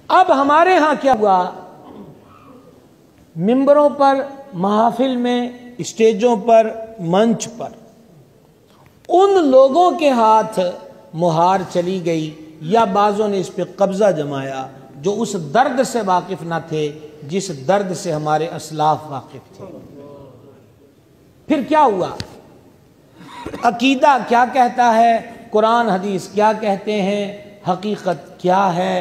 اب ہمارے ہاں کیا ہوا، ممبروں پر، محافل میں، اسٹیجوں پر، منچ پر ان لوگوں کے ہاتھ مہار چلی گئی یا بعضوں نے اس پہ قبضہ جمایا جو اس درد سے واقف نہ تھے جس درد سے ہمارے اسلاف واقف تھے۔ پھر کیا ہوا؟ عقیدہ کیا کہتا ہے، قرآن حدیث کیا کہتے ہیں، حقیقت کیا ہے،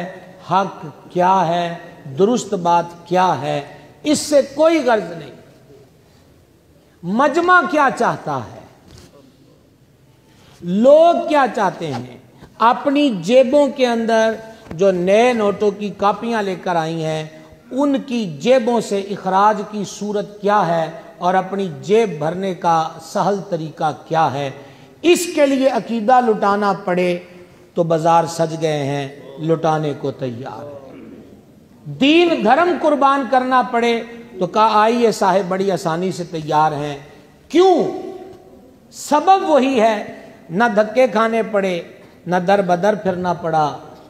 حق کیا ہے، درست بات کیا ہے، اس سے کوئی غرض نہیں۔ مجمع کیا چاہتا ہے، لوگ کیا چاہتے ہیں، اپنی جیبوں کے اندر جو نئے نوٹوں کی کاپیاں لے کر آئی ہیں ان کی جیبوں سے اخراج کی صورت کیا ہے اور اپنی جیب بھرنے کا سہل طریقہ کیا ہے، اس کے لیے عقیدہ لٹانا پڑے تو بازار سج گئے ہیں، لٹانے کو تیار ہیں۔ دین دھرم قربان کرنا پڑے تو کہا آئیے صاحب بڑی آسانی سے تیار ہیں۔ کیوں؟ سبب وہی ہے، نہ دھکے کھانے پڑے، نہ در بدر پھرنا پڑا،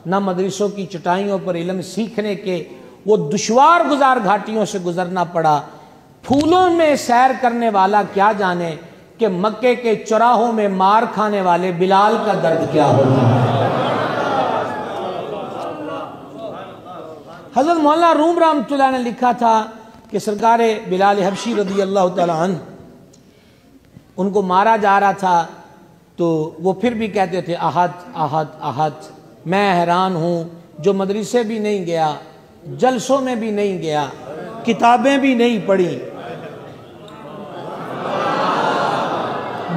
نہ مدرسوں کی چٹائیوں پر علم سیکھنے کے وہ دشوار گزار گھاٹیوں سے گزرنا پڑا۔ پھولوں میں سیر کرنے والا کیا جانے کہ مکے کے چوراہوں میں مار کھانے والے بلال کا درد کیا ہوتا ہے۔ حضرت مولانا روم رحمۃ اللہ نے لکھا تھا کہ سرکار بلال حبشی رضی اللہ تعالی عنہ ان کو مارا جا رہا تھا تو وہ پھر بھی کہتے تھے احد احد احد۔ میں حیران ہوں، جو مدرسے بھی نہیں گیا، جلسوں میں بھی نہیں گیا، کتابیں بھی نہیں پڑھی،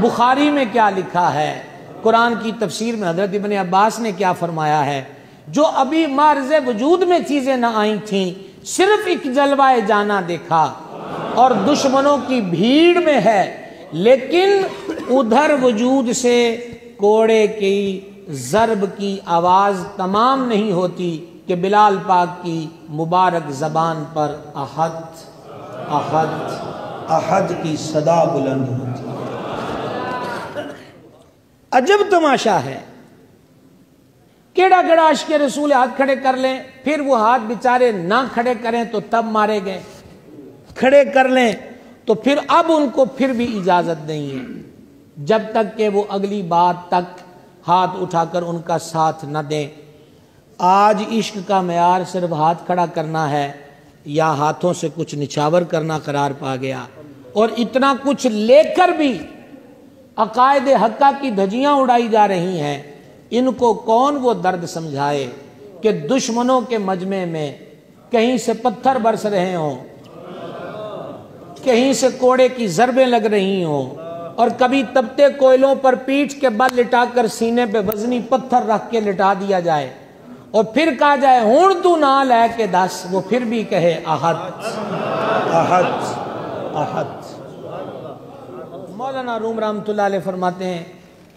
بخاری میں کیا لکھا ہے، قرآن کی تفسیر میں حضرت ابن عباس نے کیا فرمایا ہے، جو ابھی معرض وجود میں چیزیں نہ آئی تھیں، صرف ایک جلوہ جانا دیکھا اور دشمنوں کی بھیڑ میں ہے، لیکن ادھر وجود سے کوڑے کی ضرب کی آواز تمام نہیں ہوتی کہ بلال پاک کی مبارک زبان پر احد احد احد کی صدا بلند ہوتی ہے۔ عجب تماشا ہے، کیڑا کیڑا عاشق رسول ہاتھ کھڑے کر لیں، پھر وہ ہاتھ بیچارے نہ کھڑے کریں تو تب مارے گئے، کھڑے کر لیں تو پھر اب ان کو پھر بھی اجازت نہیں ہے، جب تک کہ وہ اگلی بات تک ہاتھ اٹھا کر ان کا ساتھ نہ دیں۔ آج عشق کا معیار صرف ہاتھ کھڑا کرنا ہے یا ہاتھوں سے کچھ نچھاور کرنا قرار پا گیا، اور اتنا کچھ لے کر بھی عقائد حقہ کی دھجیاں اڑائی جا رہی ہیں۔ ان کو کون وہ درد سمجھائے کہ دشمنوں کے مجمع میں کہیں سے پتھر برس رہے ہوں، کہیں سے کوڑے کی ضربیں لگ رہی ہوں، اور کبھی تپتے کوئلوں پر پیٹھ کے بل لٹا کر سینے پہ وزنی پتھر رکھ کے لٹا دیا جائے اور پھر کہا جائے ہون تو نہ لے کے دس، وہ پھر بھی کہے احد احد احد۔ مولانا روم رحمۃ اللہ علیہ فرماتے ہیں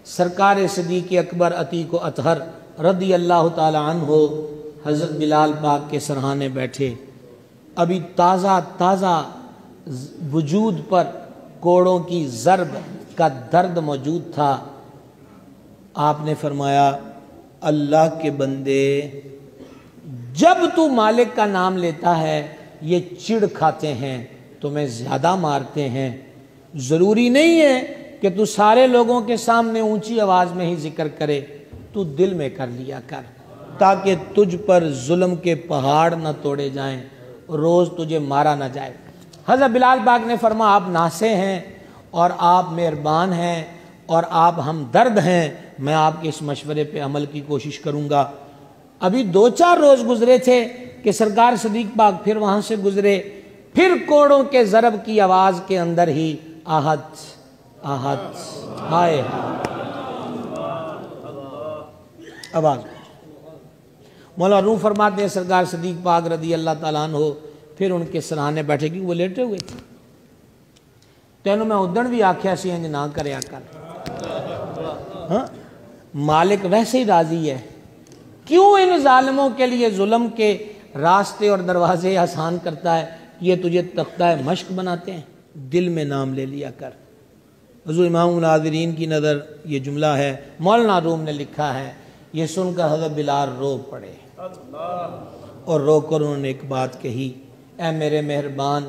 سرکار صدیق اکبر عتیق و اطہر رضی اللہ تعالی عنہ حضرت بلال پاک کے سرہانے بیٹھے، ابھی تازہ تازہ وجود پر کوڑوں کی ضرب کا درد موجود تھا۔ آپ نے فرمایا اللہ کے بندے، جب تو مالک کا نام لیتا ہے یہ چڑ کھاتے ہیں، تمہیں زیادہ مارتے ہیں، ضروری نہیں ہے کہ تو سارے لوگوں کے سامنے اونچی آواز میں ہی ذکر کرے، تو دل میں کر لیا کر تاکہ تجھ پر ظلم کے پہاڑ نہ توڑے جائیں، روز تجھے مارا نہ جائے۔ حضرت بلال پاک نے فرمایا آپ ناصح ہیں اور آپ مہربان ہیں اور آپ ہمدرد ہیں، میں آپ کے اس مشورے پہ عمل کی کوشش کروں گا۔ ابھی 2-4 روز گزرے تھے کہ سرکار صدیق پاک پھر وہاں سے گزرے، پھر کوڑوں کے ضرب کی آواز کے اندر ہی احد احد ہائے آواز۔ مولانا روم فرماتے ہیں سرکار صدیق پاک رضی اللہ تعالیٰ عنہ پھر ان کے سرہانے بیٹھے کیونکہ وہ لیٹے ہوئے تھے۔ تینوں میں ادھر بھی آکھیا سی انج نہ کریا کر، ہاں مالک ویسے ہی راضی ہے، کیوں ان ظالموں کے لیے ظلم کے راستے اور دروازے آسان کرتا ہے، یہ تجھے تختہ مشق بناتے ہیں، دل میں نام لے لیا کر۔ حضور امام الناظرین کی نظر یہ جملہ ہے، مولانا روم نے لکھا ہے، یہ سن کر حضرت بلال رو پڑے۔ اور رو کر انہوں نے ایک بات کہی، اے میرے مہربان،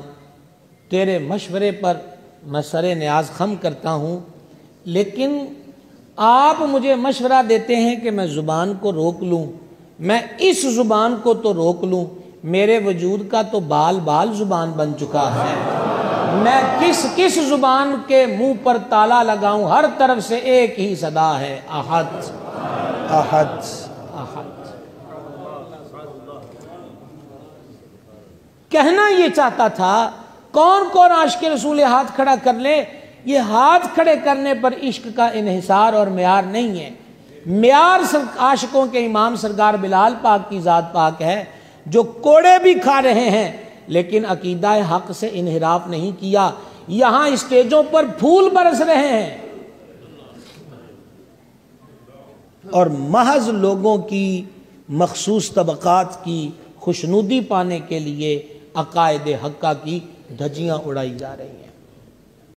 تیرے مشورے پر میں سر نیاز خم کرتا ہوں، لیکن آپ مجھے مشورہ دیتے ہیں کہ میں زبان کو روک لوں، میں اس زبان کو تو روک لوں، میرے وجود کا تو بال بال زبان بن چکا ہے، میں کس زبان کے منہ پر تالا لگاؤں، ہر طرف سے ایک ہی صدا ہے، احد احد احد۔ کہنا یہ چاہتا تھا، کون کون عاشق رسول ہاتھ کھڑا کر لے، یہ ہاتھ کھڑے کرنے پر عشق کا انحصار اور معیار نہیں ہے، معیار عاشقوں کے امام سرکار بلال پاک کی ذات پاک ہے، جو کوڑے بھی کھا رہے ہیں لیکن عقیدہ حق سے انحراف نہیں کیا، یہاں اسٹیجوں پر پھول برس رہے ہیں، اور محض لوگوں کی مخصوص طبقات کی خوشنودی پانے کے لیے عقائد حقہ کی دھجیاں اڑائی جا رہی ہیں۔